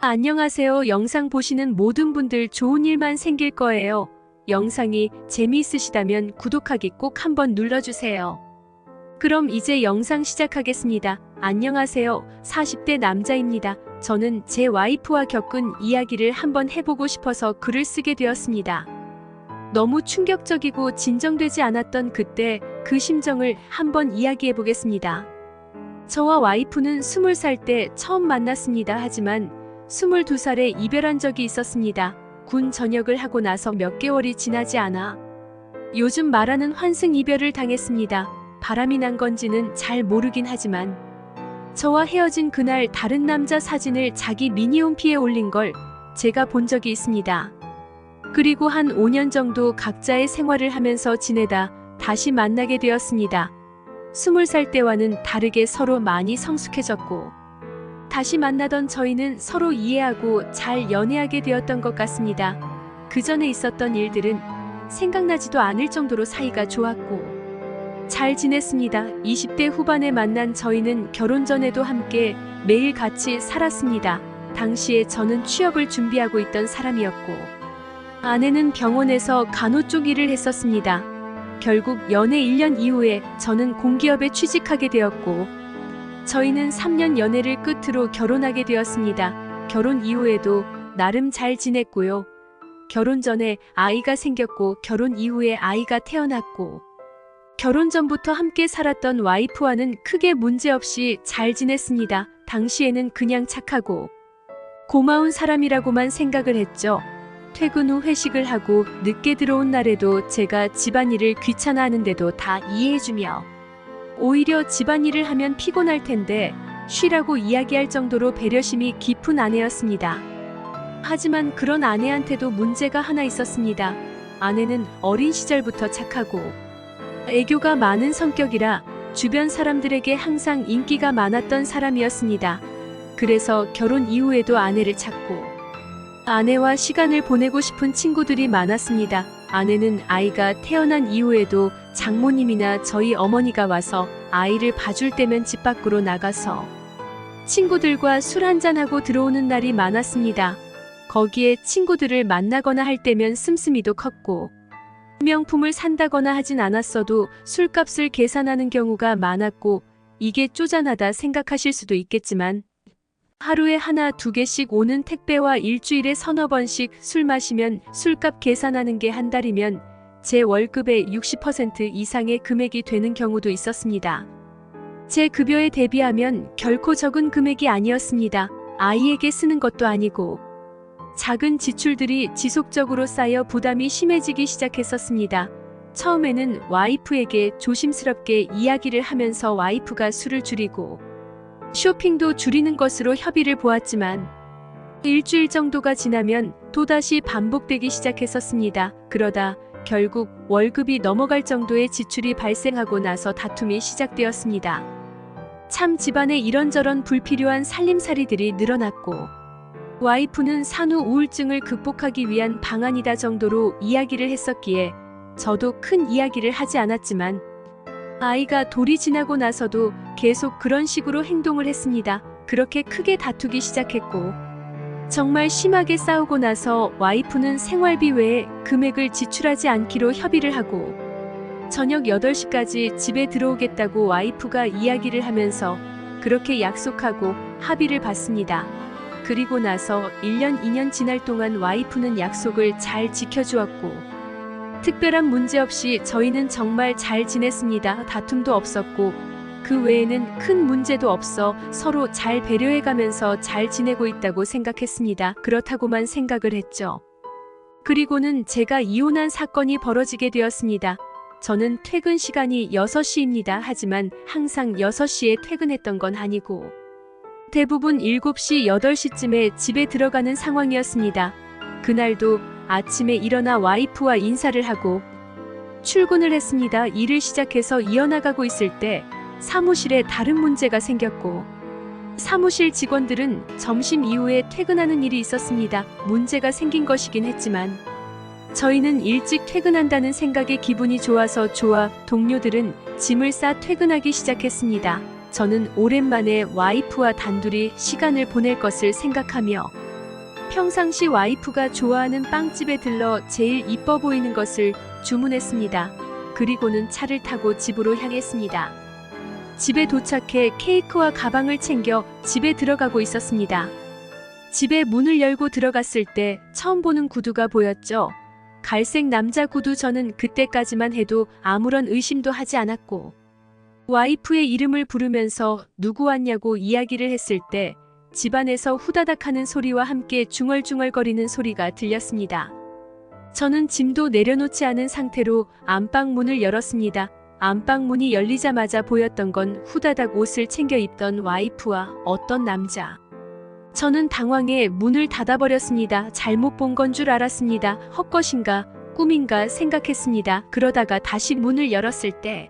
안녕하세요. 영상 보시는 모든 분들 좋은 일만 생길 거예요. 영상이 재미있으시다면 구독하기 꼭 한번 눌러주세요. 그럼 이제 영상 시작하겠습니다. 안녕하세요. 40대 남자입니다. 저는 제 와이프와 겪은 이야기를 한번 해보고 싶어서 글을 쓰게 되었습니다. 너무 충격적이고 진정되지 않았던 그때 그 심정을 한번 이야기해 보겠습니다. 저와 와이프는 20살 때 처음 만났습니다. 하지만 22살에 이별한 적이 있었습니다. 군 전역을 하고 나서 몇 개월이 지나지 않아 요즘 말하는 환승 이별을 당했습니다. 바람이 난 건지는 잘 모르긴 하지만 저와 헤어진 그날 다른 남자 사진을 자기 미니홈피에 올린 걸 제가 본 적이 있습니다. 그리고 한 5년 정도 각자의 생활을 하면서 지내다 다시 만나게 되었습니다. 20살 때와는 다르게 서로 많이 성숙해졌고 다시 만나던 저희는 서로 이해하고 잘 연애하게 되었던 것 같습니다. 그 전에 있었던 일들은 생각나지도 않을 정도로 사이가 좋았고 잘 지냈습니다. 20대 후반에 만난 저희는 결혼 전에도 함께 매일 같이 살았습니다. 당시에 저는 취업을 준비하고 있던 사람이었고 아내는 병원에서 간호 쪽 일을 했었습니다. 결국 연애 1년 이후에 저는 공기업에 취직하게 되었고 저희는 3년 연애를 끝으로 결혼하게 되었습니다. 결혼 이후에도 나름 잘 지냈고요. 결혼 전에 아이가 생겼고 결혼 이후에 아이가 태어났고 결혼 전부터 함께 살았던 와이프와는 크게 문제없이 잘 지냈습니다. 당시에는 그냥 착하고 고마운 사람이라고만 생각을 했죠. 퇴근 후 회식을 하고 늦게 들어온 날에도 제가 집안일을 귀찮아하는데도 다 이해해주며 오히려 집안일을 하면 피곤할 텐데 쉬라고 이야기할 정도로 배려심이 깊은 아내였습니다. 하지만 그런 아내한테도 문제가 하나 있었습니다. 아내는 어린 시절부터 착하고 애교가 많은 성격이라 주변 사람들에게 항상 인기가 많았던 사람이었습니다. 그래서 결혼 이후에도 아내를 찾고 아내와 시간을 보내고 싶은 친구들이 많았습니다. 아내는 아이가 태어난 이후에도 장모님이나 저희 어머니가 와서 아이를 봐줄 때면 집 밖으로 나가서 친구들과 술 한잔하고 들어오는 날이 많았습니다. 거기에 친구들을 만나거나 할 때면 씀씀이도 컸고 명품을 산다거나 하진 않았어도 술값을 계산하는 경우가 많았고 이게 쪼잔하다 생각하실 수도 있겠지만 하루에 하나 두 개씩 오는 택배와 일주일에 서너 번씩 술 마시면 술값 계산하는 게 한 달이면 제 월급의 60% 이상의 금액이 되는 경우도 있었습니다. 제 급여에 대비하면 결코 적은 금액이 아니었습니다. 아이에게 쓰는 것도 아니고 작은 지출들이 지속적으로 쌓여 부담이 심해지기 시작했었습니다. 처음에는 와이프에게 조심스럽게 이야기를 하면서 와이프가 술을 줄이고 쇼핑도 줄이는 것으로 협의를 보았지만 일주일 정도가 지나면 또다시 반복되기 시작했었습니다. 그러다 결국 월급이 넘어갈 정도의 지출이 발생하고 나서 다툼이 시작되었습니다. 참 집안에 이런저런 불필요한 살림살이들이 늘어났고 와이프는 산후 우울증을 극복하기 위한 방안이다 정도로 이야기를 했었기에 저도 큰 이야기를 하지 않았지만 아이가 돌이 지나고 나서도 계속 그런 식으로 행동을 했습니다. 그렇게 크게 다투기 시작했고 정말 심하게 싸우고 나서 와이프는 생활비 외에 금액을 지출하지 않기로 협의를 하고 저녁 8시까지 집에 들어오겠다고 와이프가 이야기를 하면서 그렇게 약속하고 합의를 받습니다. 그리고 나서 1년, 2년 지날 동안 와이프는 약속을 잘 지켜주었고 특별한 문제 없이 저희는 정말 잘 지냈습니다. 다툼도 없었고 그 외에는 큰 문제도 없어 서로 잘 배려해가면서 잘 지내고 있다고 생각했습니다. 그렇다고만 생각을 했죠. 그리고는 제가 이혼한 사건이 벌어지게 되었습니다. 저는 퇴근 시간이 6시입니다. 하지만 항상 6시에 퇴근했던 건 아니고 대부분 7시, 8시쯤에 집에 들어가는 상황이었습니다. 그날도 아침에 일어나 와이프와 인사를 하고 출근을 했습니다. 일을 시작해서 이어나가고 있을 때 사무실에 다른 문제가 생겼고 사무실 직원들은 점심 이후에 퇴근하는 일이 있었습니다. 문제가 생긴 것이긴 했지만 저희는 일찍 퇴근한다는 생각에 기분이 좋아서 동료들은 짐을 싸 퇴근하기 시작했습니다. 저는 오랜만에 와이프와 단둘이 시간을 보낼 것을 생각하며 평상시 와이프가 좋아하는 빵집에 들러 제일 이뻐 보이는 것을 주문했습니다. 그리고는 차를 타고 집으로 향했습니다. 집에 도착해 케이크와 가방을 챙겨 집에 들어가고 있었습니다. 집에 문을 열고 들어갔을 때 처음 보는 구두가 보였죠. 갈색 남자 구두. 저는 그때까지만 해도 아무런 의심도 하지 않았고 와이프의 이름을 부르면서 누구 왔냐고 이야기를 했을 때 집안에서 후다닥 하는 소리와 함께 중얼중얼거리는 소리가 들렸습니다. 저는 짐도 내려놓지 않은 상태로 안방 문을 열었습니다. 안방 문이 열리자마자 보였던 건 후다닥 옷을 챙겨 입던 와이프와 어떤 남자. 저는 당황해 문을 닫아버렸습니다. 잘못 본 건 줄 알았습니다. 헛것인가 꿈인가 생각했습니다. 그러다가 다시 문을 열었을 때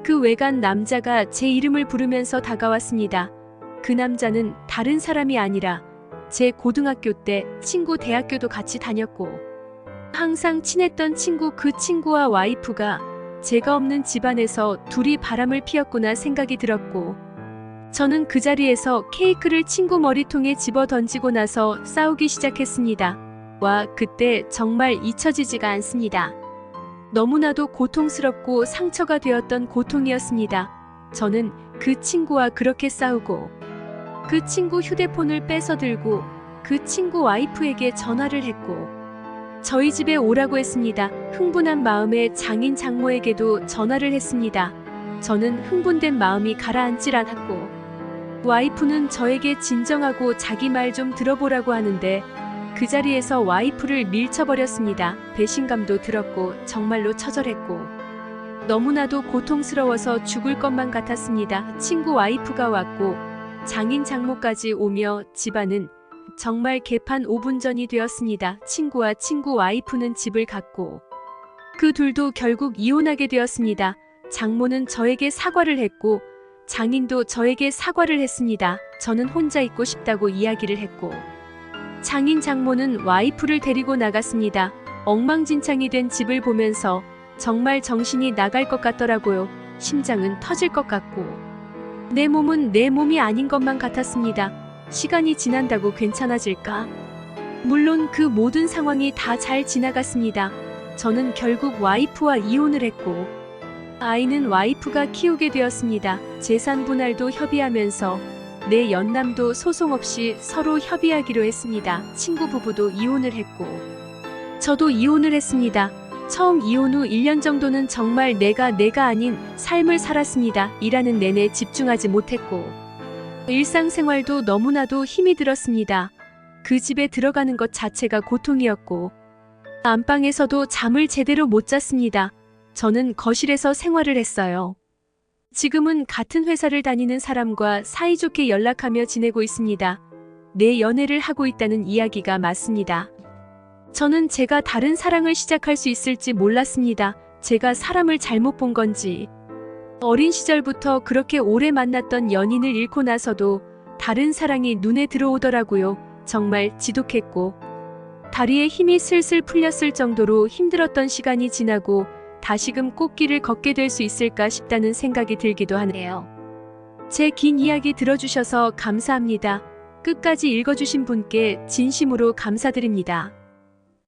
그 외간 남자가 제 이름을 부르면서 다가왔습니다. 그 남자는 다른 사람이 아니라 제 고등학교 때 친구, 대학교도 같이 다녔고 항상 친했던 친구. 그 친구와 와이프가 제가 없는 집안에서 둘이 바람을 피웠구나 생각이 들었고 저는 그 자리에서 케이크를 친구 머리통에 집어 던지고 나서 싸우기 시작했습니다. 와, 그때 정말 잊혀지지가 않습니다. 너무나도 고통스럽고 상처가 되었던 고통이었습니다. 저는 그 친구와 그렇게 싸우고 그 친구 휴대폰을 뺏어 들고 그 친구 와이프에게 전화를 했고 저희 집에 오라고 했습니다. 흥분한 마음에 장인 장모에게도 전화를 했습니다. 저는 흥분된 마음이 가라앉질 않았고 와이프는 저에게 진정하고 자기 말 좀 들어보라고 하는데 그 자리에서 와이프를 밀쳐버렸습니다. 배신감도 들었고 정말로 처절했고 너무나도 고통스러워서 죽을 것만 같았습니다. 친구 와이프가 왔고 장인 장모까지 오며 집안은 정말 개판 5분 전이 되었습니다. 친구와 친구 와이프는 집을 갔고 그 둘도 결국 이혼하게 되었습니다. 장모는 저에게 사과를 했고 장인도 저에게 사과를 했습니다. 저는 혼자 있고 싶다고 이야기를 했고 장인 장모는 와이프를 데리고 나갔습니다. 엉망진창이 된 집을 보면서 정말 정신이 나갈 것 같더라고요. 심장은 터질 것 같고 내 몸은 내 몸이 아닌 것만 같았습니다. 시간이 지난다고 괜찮아질까? 물론 그 모든 상황이 다 잘 지나갔습니다. 저는 결국 와이프와 이혼을 했고 아이는 와이프가 키우게 되었습니다. 재산 분할도 협의하면서 내 연남도 소송 없이 서로 협의하기로 했습니다. 친구 부부도 이혼을 했고 저도 이혼을 했습니다. 처음 이혼 후 1년 정도는 정말 내가 아닌 삶을 살았습니다. 일하는 내내 집중하지 못했고 일상생활도 너무나도 힘이 들었습니다. 그 집에 들어가는 것 자체가 고통이었고 안방에서도 잠을 제대로 못 잤습니다. 저는 거실에서 생활을 했어요. 지금은 같은 회사를 다니는 사람과 사이좋게 연락하며 지내고 있습니다. 내 연애를 하고 있다는 이야기가 맞습니다. 저는 제가 다른 사랑을 시작할 수 있을지 몰랐습니다. 제가 사람을 잘못 본 건지. 어린 시절부터 그렇게 오래 만났던 연인을 잃고 나서도 다른 사랑이 눈에 들어오더라고요. 정말 지독했고 다리에 힘이 슬슬 풀렸을 정도로 힘들었던 시간이 지나고 다시금 꽃길을 걷게 될 수 있을까 싶다는 생각이 들기도 하네요. 제 긴 이야기 들어주셔서 감사합니다. 끝까지 읽어주신 분께 진심으로 감사드립니다.